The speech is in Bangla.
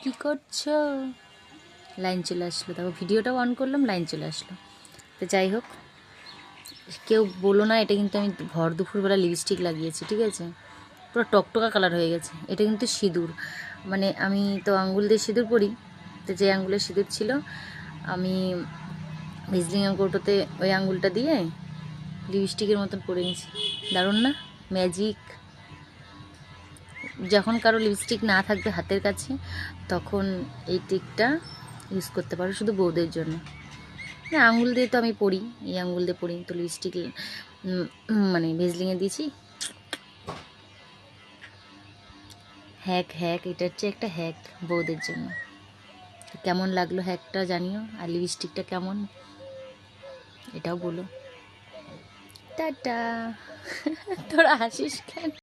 কি করছো? লাইন চলে আসলো, তারপর ভিডিওটাও অন করলাম, লাইন চলে আসলো। তো যাই হোক, কেউ বলো না, এটা কিন্তু আমি ভর দুপুরবেলা লিপস্টিক লাগিয়েছি, ঠিক আছে? পুরো টকটকা কালার হয়ে গেছে। এটা কিন্তু সিঁদুর, মানে আমি তো আঙ্গুল দিয়ে সিঁদুর পরি, তো যে আঙ্গুলের সিঁদুর ছিল আমি ভিজলিং কৌটোতে ওই আঙ্গুলটা দিয়ে লিপস্টিকের মতন পরে নিয়েছি। দারুণ না? ম্যাজিক। যখন কারো লিপস্টিক না থাকবে হাতের কাছে, তখন এই টিকটা ইউজ করতে পারো, শুধু বউদের জন্য। না, আঙুল দিয়ে তো আমি পরি, এই আঙুল দিয়ে পরি তো লিপস্টিক মানে ভেজলিংয়ে দিয়েছি। হ্যাক, এটা হচ্ছে একটা হ্যাক বউদের জন্য। কেমন লাগলো হ্যাকটা জানিও, আর লিপস্টিকটা কেমন এটাও বলো। টাটা। তোরা হাসিস কেন?